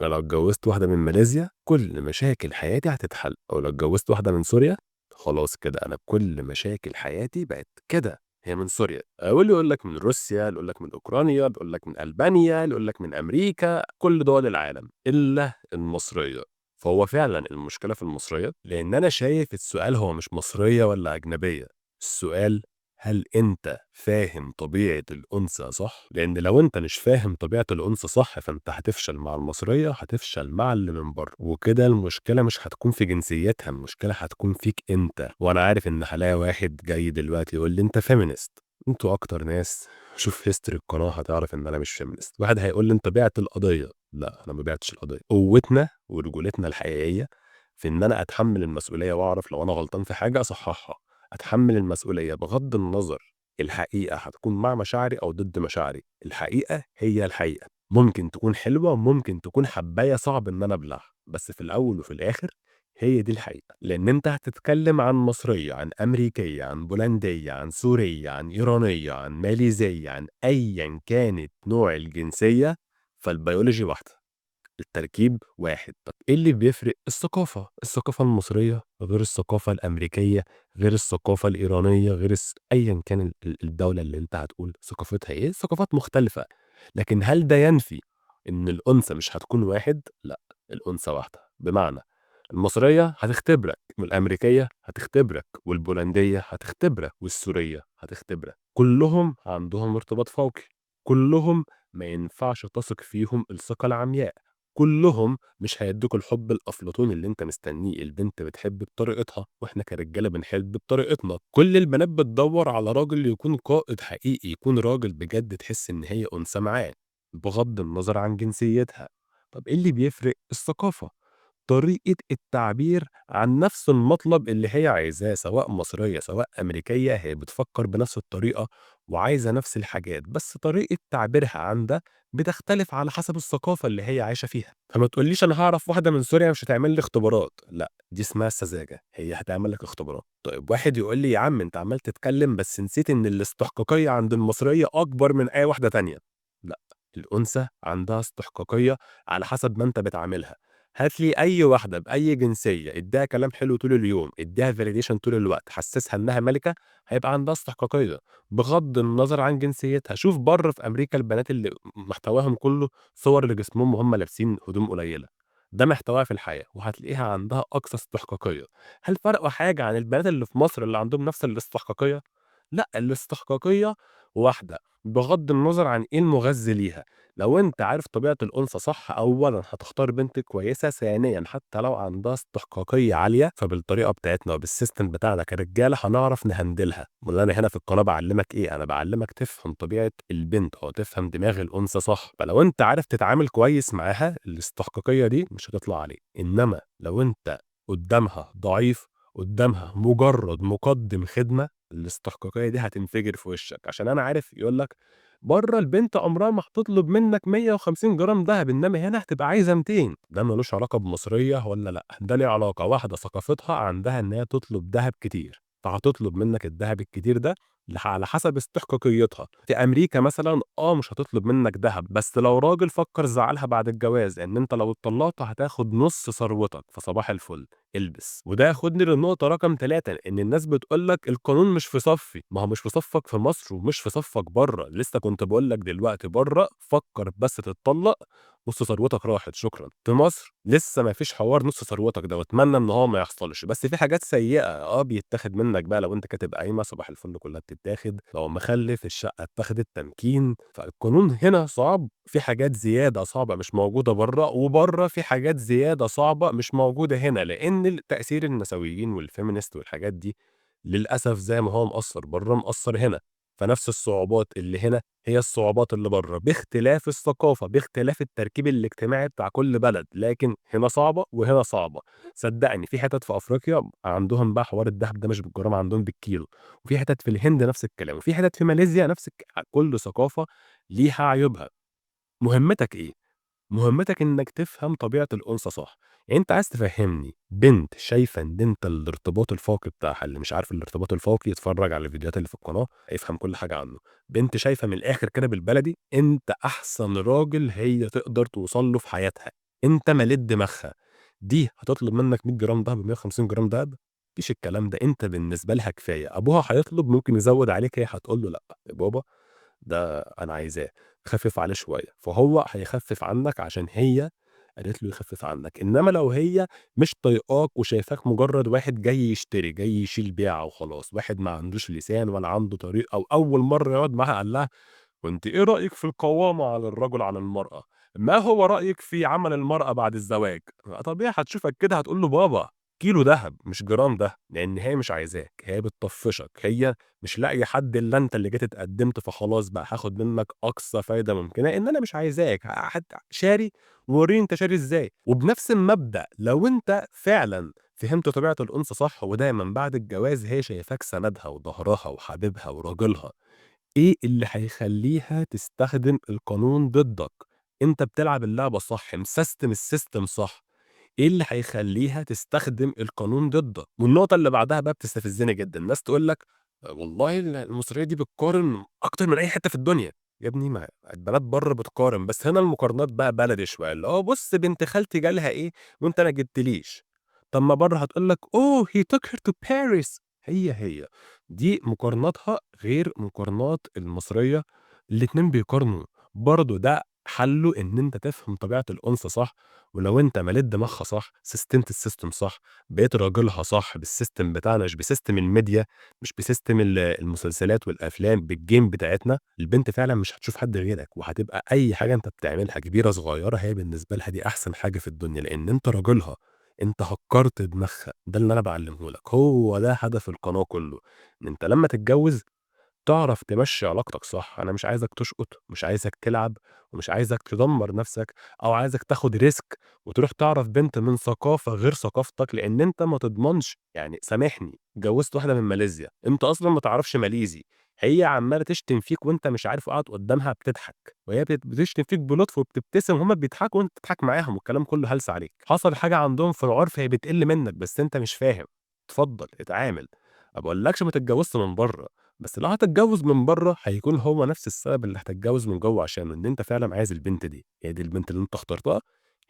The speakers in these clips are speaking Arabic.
أنا لو اتجوزت واحدة من ماليزيا كل مشاكل حياتي هتتحل، أو لو اتجوزت واحدة من سوريا خلاص كده أنا كل مشاكل حياتي بقت كده هي من سوريا. واللي يقول لك من روسيا، اللي يقول لك من أوكرانيا، اللي يقول لك من ألبانيا، اللي يقول لك من أمريكا، كل دول العالم إلا المصرية. فهو فعلا المشكلة في المصرية، لأن أنا شايف السؤال هو مش مصرية ولا أجنبية، السؤال هل أنت فاهم طبيعة الأنثى صح؟ لأن لو أنت مش فاهم طبيعة الأنثى صح فأنت هتفشل مع المصرية، هتفشل مع اللي من بره، وكده المشكلة مش هتكون في جنسيتها، المشكلة هتكون فيك أنت. وأنا عارف إن هلاقي واحد جاي دلوقتي يقول لي أنت فيمينست. أنتوا أكتر ناس، شوف هيستوري القناة هتعرف إن أنا مش فيمينست. واحد هيقول لي أنت بعت القضية، لا أنا ما بعتش القضية. قوتنا ورجولتنا الحقيقية في إن أنا أتحمل المسؤولية وأعرف لو أنا غلطان في حاجة أصححها، أتحمل المسؤولية بغض النظر الحقيقة هتكون مع مشاعري أو ضد مشاعري. الحقيقة هي الحقيقة، ممكن تكون حلوة وممكن تكون حباية صعب إن أنا أبلعها، بس في الأول وفي الآخر هي دي الحقيقة. لأن أنت هتتكلم عن مصرية، عن أمريكية، عن بولندية، عن سورية، عن إيرانية، عن ماليزية، عن أيا كانت نوع الجنسية، فالبيولوجي واحدة، التركيب واحد. طب إيه اللي بيفرق؟ الثقافة المصرية غير الثقافة الأمريكية، غير الثقافة الإيرانية، غير أيًا كان الدولة اللي أنت هتقول ثقافتها إيه، ثقافات مختلفة. لكن هل ده ينفي إن الأنثى مش هتكون واحد؟ لأ، الأنثى واحدة. بمعنى المصرية هتختبرك، والأمريكية هتختبرك، والبولندية هتختبرك، والسورية هتختبرك. كلهم عندهم ارتباط فوقي، كلهم ما ينفعش تثق فيهم الثقة العمياء، كلهم مش هيدوك الحب الأفلاطوني اللي أنت مستنيه. البنت بتحب بطريقتها وإحنا كرجالة بنحب بطريقتنا. كل البنات بتدور على راجل يكون قائد حقيقي، يكون راجل بجد تحس إن هي أنثى معاه بغض النظر عن جنسيتها. طب إيه اللي بيفرق؟ الثقافة، طريقة التعبير عن نفس المطلب اللي هي عايزاه، سواء مصرية سواء أمريكية، هي بتفكر بنفس الطريقة وعايزة نفس الحاجات، بس طريقة تعبيرها عن ده بتختلف على حسب الثقافة اللي هي عايشة فيها. فما تقوليش أنا هعرف واحدة من سوريا مش هتعمل لي اختبارات، لا دي اسمها السذاجة، هي هتعمل لك اختبارات. طيب واحد يقول لي يا عم أنت عمال تتكلم بس نسيت إن الاستحقاقية عند المصرية أكبر من أي واحدة تانية. لا، الأنثى عندها استحقاقية على حسب ما أنت بتعاملها. هات لي أي واحدة بأي جنسية ادّيها كلام حلو طول اليوم، ادّيها validation طول الوقت، حسّسها إنها مَلِكة، هيبقى عندها استحقاقية، بغض النظر عن جنسيتها. شوف برّه في أمريكا البنات اللي محتواهم كُلّه صور لجسمهم وهُم لابسين هدوم قليلة، ده محتواها في الحياة، وهتلاقيها عندها أقصى استحقاقية. هل فرقوا حاجة عن البنات اللي في مصر اللي عندهم نفس الاستحقاقية؟ لأ، الاستحقاقية واحدة، بغض النظر عن إيه المُغذّي ليها. لو أنت عارف طبيعة الأنثى صح، أولًا هتختار بنت كويسة، ثانيًا حتى لو عندها استحقاقية عالية فبالطريقة بتاعتنا وبالsystem بتاعنا كرجالة هنعرف نهندلها. أمال أنا هنا في القناة باعلّمك إيه؟ أنا باعلّمك تفهم طبيعة البنت أو تفهم دماغ الأنثى صح، فلو أنت عارف تتعامل كويس معاها الاستحقاقية دي مش هتطلع عليك. إنما لو أنت قدّامها ضعيف، قدّامها مجرد مقدِّم خدمة، الاستحقاقية دي هتنفجر في وشّك. عشان أنا عارف يقول لك برّه البنت عمرها ما هتطلب منّك 150 جرام دهب، إنّما هنا هتبقى عايزة 200. ده ما لوش علاقة بمصرية والّا لأ، ده ليه علاقة واحدة ثقافتها عندها إن هي تطلب دهب كتير، فهتطلب منّك الدهب الكتير ده على حسب استحقاقيتها. في أمريكا مثلًا مش هتطلب منّك دهب، بس لو راجل فكّر زعّلها بعد الجواز إن أنت لو اتطلّقت هتاخد نُص ثروتك، فصباح الفل، البس. وده ياخدني للنقطة رقم 3، إن الناس بتقول لك القانون مش في صفّي، ما هو مش في صفّك في مصر ومش في صفّك برّه. لسه كنت باقول لك دلوقتي برّه فكّر بس تتطلّق نُص ثروتك راحت شكرًا. في مصر لسه ما فيش حوار نُص ثروتك ده، واتمنى إن هو ما يحصلش، بس في حاجات سيئة بيتاخد منّك بقى لو أنت كاتب قايمة صباح الفل كلّها بتتاخد، لو مخلّف الشقة اتاخدت، تمكين. فالقانون هنا صعب، في حاجات زيادة صعبة مش موجودة برّه، وبرّه في حاجات زيادة صعبة مش موجودة هنا، لإن تأثير النسويين والfeminist والحاجات دي للأسف زي ما هو مأثّر برّه مأثّر هنا. فنفس الصعوبات اللي هنا هي الصعوبات اللي برّه، باختلاف الثقافة، باختلاف التركيب الاجتماعي بتاع كل بلد، لكن هنا صعبة وهنا صعبة. صدّقني في حتت في أفريقيا عندهم بقى حوار الدهب ده مش بالجرام، عندهم بالكيلو، وفي حتت في الهند نفس الكلام، وفي حتت في ماليزيا نفس كل ثقافة ليها عيوبها. مهمتك إيه؟ مهمتك إنك تفهم طبيعة الأنثى صح. يعني أنت عايز تفهّمني بنت شايفة إن أنت الارتباط الفوقي بتاعها، اللي مش عارف الارتباط الفوقي يتفرّج على الفيديوهات اللي في القناة هيفهم كل حاجة عنه. بنت شايفة من الآخر كده بالبلدي أنت أحسن راجل هي تقدر توصل له في حياتها، أنت مليت دماغها، دي هتطلب منك 100 جرام دهب و150 جرام دهب، ما فيش الكلام ده، أنت بالنسبة لها كفاية، أبوها هيطلب ممكن يزوّد عليك، هي هتقول له لأ، يا بابا ده أنا عايزاه، خفِّف عليه شوية، فهو هيخفِّف عنك عشان هي قالت له يخفِّف عنك، إنما لو هي مش طايقاك وشايفاك مجرد واحد جاي يشتري، جاي يشيل بيعة وخلاص، واحد ما عندوش لسان ولا عنده طريقة، أو أول مرّة يقعد معاها قال لها: وأنتِ إيه رأيِك في القوامة على الرجل عن المرأة؟ ما هو رأيِك في عمل المرأة بعد الزواج؟ طبيعي هتشوفك كده هتقول له بابا كيلو دهب مش جرام دهب، لإن هي مش عايزاك، هي بتطفّشك، هي مش لاقية حد إلا أنت اللي جيت اتقدّمت، فخلاص بقى هاخد منك أقصى فايدة ممكنة، إن أنا مش عايزاك، شاري وورّيني أنت شاري إزاي. وبنفس المبدأ لو أنت فعلًا فهمت طبيعة الأنثى صح، ودايمًا بعد الجواز هي شايفاك سندها وضهرها وحبيبها وراجلها، إيه اللي هيخلّيها تستخدم القانون ضدك؟ أنت بتلعب اللعبة صح، مسستم السيستم صح، إيه اللي هيخلّيها تستخدم القانون ضدك؟ والنقطة اللي بعدها بقى بتستفزني جدًا، الناس تقول لك والله المصرية دي بتقارن أكتر من أي حتة في الدنيا، يا ابني ما البنات برّه بتقارن، بس هنا المقارنات بقى بلدي شوية، اللي هو بُص بنت خالتي جالها إيه وأنت ما جبتليش، طب ما برّه هتقول لك oh he took her to Paris، هي. دي مقارناتها غير مقارنات المصرية، الاتنين بيقارنوا، برضه ده حلّه إن أنت تفهم طبيعة الأنثى صح، ولو أنت مليت دماغها صح، سيستمت السيستم صح، بقيت راجلها صح بالسيستم بتاعنا مش بسيستم الميديا، مش بسيستم المسلسلات والأفلام، بالجيم بتاعتنا، البنت فعلًا مش هتشوف حد غيرك، وهتبقى أي حاجة أنت بتعملها كبيرة صغيرة هي بالنسبة لها دي أحسن حاجة في الدنيا، لإن أنت راجلها، أنت هكّرت دماغها، ده اللي أنا باعلمه لك، هو ده هدف القناة كلّه، إن أنت لمّا تتجوّز تعرف تمشّي علاقتك صح، أنا مش عايزك تشقط، مش عايزك تلعب، ومش عايزك تدمّر نَفْسك، أو عايزك تاخد risk وتروح تعرف بنت من ثقافة غير ثقافتك، لإن أنت ما تضمنش يعني سامحني، اتجوّزت واحدة من ماليزيا، أنت أصلًا ما تعرفش ماليزي، هي عمّالة تشتم فيك وأنت مش عارف وقاعد قدّامها بتضحك، وهي بتشتم فيك بلطف وبتبتسم وهُم بيضحكوا وأنت بتضحك معاهم والكلام كلّه هلس عليك، حصل حاجة عندهم في العُرف هي بتقِل منّك بس أنت مش فاهم، اتفضل اتعامل، ما باقولكش ما تتجوّزش من برّه. بس لو هتتجوّز من برّه، هيكون هو نفس السبب اللي هتتجوّز من جوّه عشانه، إن أنت فعلًا عايز البنت دي، هي دي البنت اللي أنت اخترتها،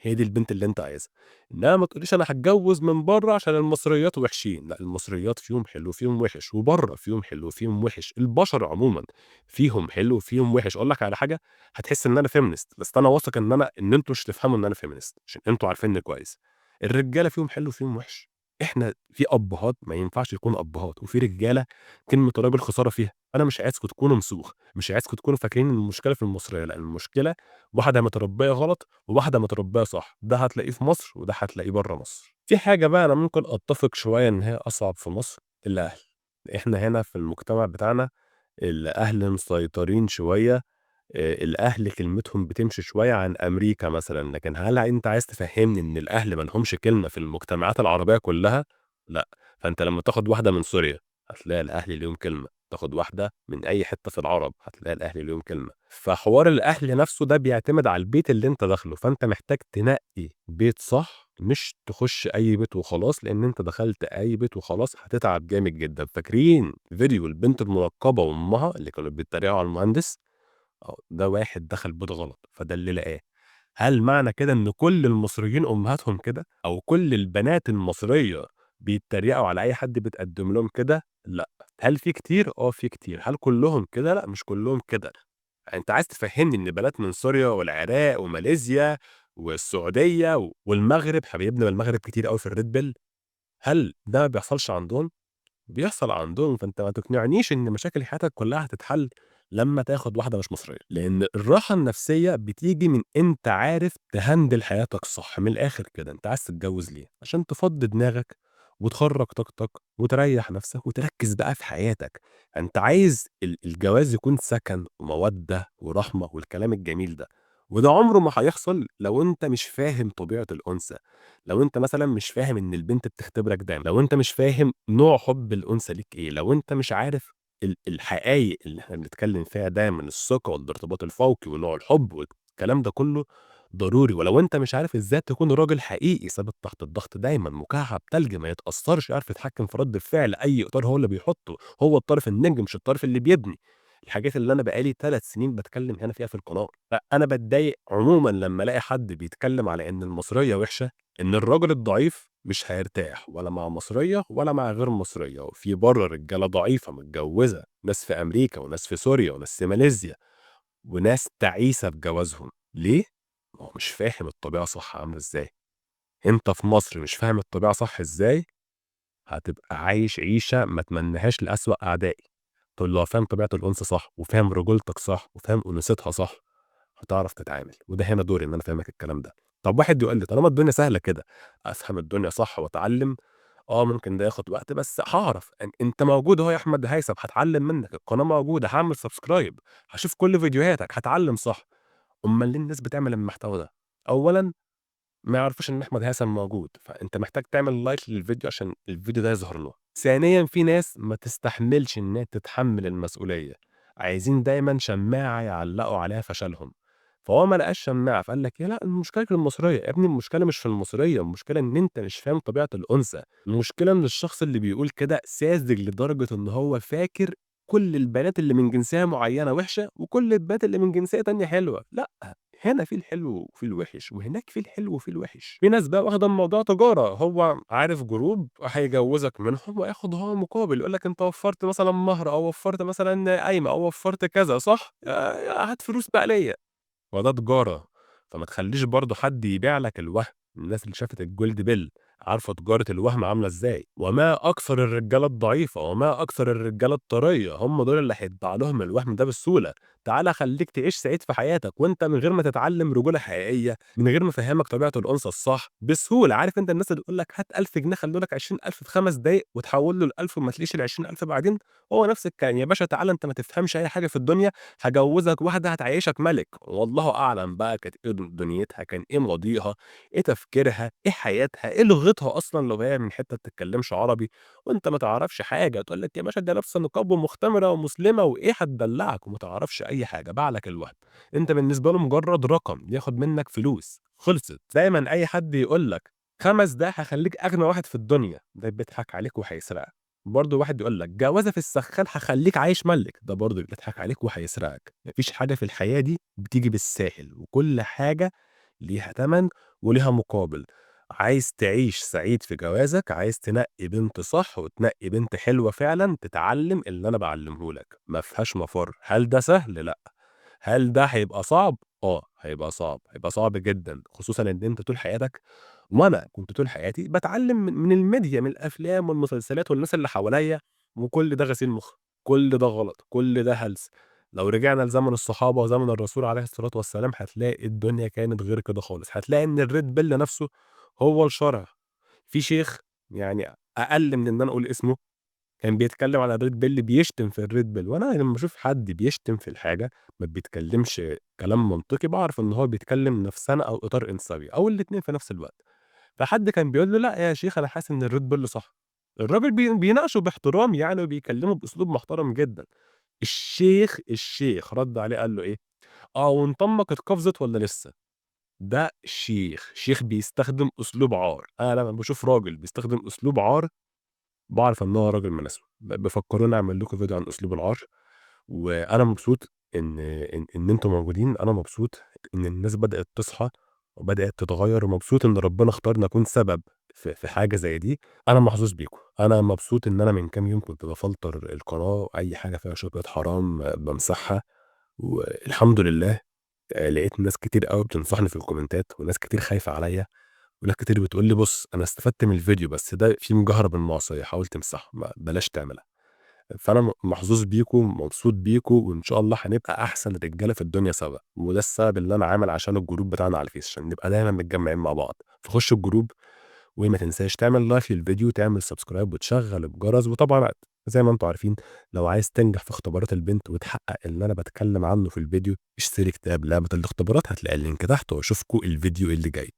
هي دي البنت اللي أنت عايزها. إنّما ما تقوليش أنا هاتجوّز من برّه عشان المصريات وحشين، لأ المصريات فيهم حلو وفيهم وِحِش، وبرّه فيهم حلو وفيهم وِحِش، البشر عمومًا فيهم حلو وفيهم وِحِش. أقول لك على حاجة، هتحس إن أنا feminist، بس أنا واثق إن أنتم مش هتفهموا إن أنا feminist عشان أنتم عارفينّي كويس. الرجالة فيهم حلو وفيهم وِحِش، إحنا في أبّهات ما ينفعش يكونوا أبّهات، وفي رجالة كلمة راجل خسارة فيها. أنا مش عايزكم تكونوا مسوخ، مش عايزكم تكونوا فاكرين إن المشكلة في المصرية، لأ المشكلة واحدة متربية غلط، وواحدة متربية صح، ده هتلاقيه في مصر وده هتلاقيه برّه مصر. في حاجة بقى أنا ممكن أتّفق شوية إن هي أصعب في مصر، الأهل. إحنا هنا في المجتمع بتاعنا الأهل مسيطرين شوية، الأهل كلمتهم بتمشي شوية عن أمريكا مثلًا، لكن هل أنت عايز تفهّمني إن الأهل ما لهمش كلمة في المجتمعات العربية كلّها؟ لأ، فأنت لمّا تاخد واحدة من سوريا هتلاقي الأهل ليهم كلمة، تاخد واحدة من أي حتة في العرب هتلاقي الأهل ليهم كلمة، فحوار الأهل نفسه ده بيعتمد على البيت اللي أنت داخله، فأنت محتاج تنقي بيت صح، مش تخش أي بيت وخلاص، لإن أنت دخلت أي بيت وخلاص هتتعب جامد جدًا. فاكرين فيديو البنت المنقبة وأمها اللي كانوا بيتريقوا على المهندس؟ ده واحد دخل بيت غلط، فده اللي لقاه. هل معنى كده إن كل المصريين أمهاتهم كده، أو كل البنات المصرية بيتريقوا على أي حد بيتقدم لهم كده؟ لأ. هل في كتير؟ في كتير. هل كلّهم كده؟ لأ، مش كلّهم كده. أنت عايز تفهّمني إن بنات من سوريا والعراق وماليزيا والسعودية والمغرب، حبايبنا من المغرب كتير أوي في الred pill، هل ده ما بيحصلش عندهم؟ بيحصل عندهم، فأنت ما تقنعنيش إن مشاكل حياتك كلّها هتتحل لمّا تاخد واحدة مش مصرية، لإن الراحة النفسية بتيجي من أنت عارف تهندل حياتك صح، من الآخر كده، أنت عايز تتجوّز ليه؟ عشان تفضّي دماغك وتخرّج طاقتك وتريّح نفسك وتركّز بقى في حياتك، أنت عايز الجواز يكون سَكَن ومَوَدّة ورحمة والكلام الجميل ده، وده عمره ما هيحصل لو أنت مش فاهم طبيعة الأنثى. لو أنت مثلًا مش فاهم إن البنت بتختبرك دايمًا، لو أنت مش فاهم نوع حُب الأنثى ليك إيه، لو أنت مش عارف الحقايق اللي إحنا بنتكلم فيها دايمًا، الثقة والارتباط الفوقي ونوع الحُب والكلام ده كله ضروري، ولو أنت مش عارف إزاي تكون راجل حقيقي ثابت تحت الضغط دايمًا، مكعب تلج ما يتأثّرش، يعرف يتحكم في رد الفعل، أي إطار هو اللي بيحطه، هو الطرف الناجي مش الطرف اللي بيبني. الحاجات اللي أنا بقى لي 3 سنين باتكلم هنا فيها في القناة. فأنا باتضايق عمومًا لمّا ألاقي حد بيتكلم على إن المصرية وحشة، إن الراجل الضعيف مش هيرتاح ولا مع مصرية ولا مع غير مصرية، وفي برّه رجالة ضعيفة متجوزة، ناس في أمريكا وناس في سوريا وناس في ماليزيا، وناس تعيسة في جوازهم. ليه؟ ما هو مش فاهم الطبيعة صح عاملة إزاي. أنت في مصر مش فاهم الطبيعة صح إزاي، هتبقى عايش عيشة ما أتمناهاش لأسوأ أعدائي. تقول له فاهم طبيعة الأنثى صح، وفاهم رجولتك صح، وفاهم أنوثتها صح، هتعرف تتعامل. وده هنا دوري إن أنا أفهمك الكلام ده. طب واحد يقول لي طالما الدنيا سهلة كده أفهم الدنيا صح وأتعلم، ممكن ده ياخد وقت بس هاعرف. أنت موجود أهو يا أحمد هيثم، هاتعلم منك، القناة موجودة، هاعمل سبسكرايب، هاشوف كل فيديوهاتك، هاتعلم صح. أُمّال ليه الناس بتعمل المحتوى ده؟ أولًا ما يعرفوش إن أحمد هيثم موجود، فأنت محتاج تعمل لايك للفيديو عشان الفيديو ده يظهر له. ثانيًا في ناس ما تستحملش إن هي تتحمل المسؤولية، عايزين دايمًا شماعة يعلقوا عليها فشلهم. فهو ما لقاش شماعة فقال لك إيه، لأ المشكلة في المصرية. يا ابني المشكلة مش في المصرية، المشكلة إن أنت مش فاهم طبيعة الأنثى. المشكلة إن الشخص اللي بيقول كده ساذج لدرجة إن هو فاكر كل البنات اللي من جنسية معينة وحشة، وكل البنات اللي من جنسية تانية حلوة. لأ، هنا في الحلو وفي الوحش، وهناك في الحلو وفي الوحش. في ناس بقى واخدة الموضوع تجارة، هو عارف جروب هيجوزك منهم وياخد هو مقابل، يقول لك أنت وفّرت مثلًا مهر أو وفّرت مثلًا قايمة أو وفّرت كذا صح؟ هات فلوس بقى ليّا. وده تجارة. فما تخلّيش برضه حد يبيع لك الوهم. الناس اللي شافت الجولد بيل عارفة تجارة الوهم عاملة إزاي. وما أكثر الرجالة الضعيفة وما أكثر الرجالة الطرية، هم دول اللي هيتباع لهم الوهم ده بسهولة. تعالَ خلّيك تعيش سعيد في حياتك وأنت من غير ما تتعلم رجولة حقيقية، من غير ما أفهّمك طبيعة الأنثى الصح، بسهولة. عارف أنت الناس اللي تقول لك هات 1000 جنيه خلّوا لك 20,000 في 5 دقايق وتحوّل له ال1000 وما تلاقيش ال20,000 بعدين، هو نفس الكلام. يا باشا تعالَ أنت ما تفهمش أي حاجة في الدنيا، هاجوّزك واحدة هتعيّشك مَلِك. والله أعلم بقى كانت إيه دنيتها، كان إيه ماضيها، إيه تفكيرها، إيه حياتها، إيه لغتها أصلًا لو هي من حتّة ما بتتكلّمش عربي وأنت ما تعرفش حاجة. تقول لك يا باشا دي لابسة نقاب ومختمرة ومسلمة وإيه هتدلّعك وما تعرفش أي حاجة، باع لك الوهم. أنت بالنسبة له مجرّد رقم بياخد منّك فلوس، خلصت. دايمًا أي حد يقول لك 5 دقايق هاخلّيك أغنى واحد في الدنيا، ده بيضحك عليك وهيسرقك. برضه واحد يقول لك جوازة في السخّان هاخلّيك عايش مَلِك، ده برضه بيضحك عليك وهيسرقك. ما فيش حاجة في الحياة دي بتيجي بالساهل، وكل حاجة ليها تَمَن وليها مقابل. عايز تعيش سعيد في جوازك، عايز تنقّي بنت صح وتنقّي بنت حلوة فعلًا، تتعلّم اللي أنا باعلّمه لك، ما فيهاش مفر. هل ده سهل؟ لأ. هل ده هيبقى صعب؟ هيبقى صعب، هيبقى صعب جدًا، خصوصًا إن أنت طول حياتك وأنا كنت طول حياتي باتعلّم من الميديا، من الأفلام والمسلسلات والناس اللي حواليّا، وكل ده غسيل مُخ، كل ده غلط، كل ده هلس. لو رجعنا لزمن الصحابة وزمن الرسول عليه الصلاة والسلام، هتلاقي الدنيا كانت غير كده خالص. هتلاقي إن الRed Pill نفسه هو الشرع. في شيخ يعني أقل من إن أنا أقول اسمه، كان بيتكلم على الRed Pill، بيشتم في الRed Pill. وأنا لمّا أشوف حد بيشتم في الحاجة ما بيتكلمش كلام منطقي، باعرف إن هو بيتكلم نفسنة أو إطار إنثوي أو الاتنين في نفس الوقت. فحد كان بيقول له: "لأ يا شيخ أنا حاسس إن الRed Pill صح." الراجل بيناقشه باحترام يعني وبيكلمه بأسلوب محترم جدًا. الشيخ رد عليه قال له إيه: وانطمّك اتقفزت والّا لسه؟" ده شيخ بيستخدم أسلوب عار. أنا لمّا باشوف راجل بيستخدم أسلوب عار باعرف إن هو راجل مناسب. بيفكّروني أعمل لكم فيديو عن أسلوب العار. وأنا مبسوط إن أنتم موجودين. أنا مبسوط إن الناس بدأت تصحى وبدأت تتغيّر، ومبسوط إن ربنا اختارني أكون سبب في حاجة زي دي. أنا محظوظ بيكم. أنا مبسوط إن أنا من كام يوم كنت بافلتر القناة، أي حاجة فيها شبهة حرام بامسحها. والحمد لله لقيت ناس كتير أوي بتنصحني في الكومنتات، وناس كتير خايفة عليّا، وناس كتير بتقول لي بُص أنا استفدت من الفيديو بس ده فيه مجاهرة بالمعصية، حاول تمسحه، بلاش تعملها. فأنا محظوظ بيكم، مبسوط بيكم، وإن شاء الله هنبقى أحسن رجالة في الدنيا سوا. وده السبب اللي أنا عامل عشانه الجروب بتاعنا على الفيس، عشان نبقى دايمًا متجمعين مع بعض. فخش الجروب وما تنساش تعمل لايك للفيديو، تعمل سبسكرايب وتشغّل الجرس. وطبعًا زي ما أنتم عارفين لو عايز تنجح في اختبارات البنت وتحقق اللي أنا باتكلم عنه في الفيديو، اشتري كتاب لعبة الاختبارات، هتلاقي اللينك تحت. واشوفكم الفيديو اللي جاي.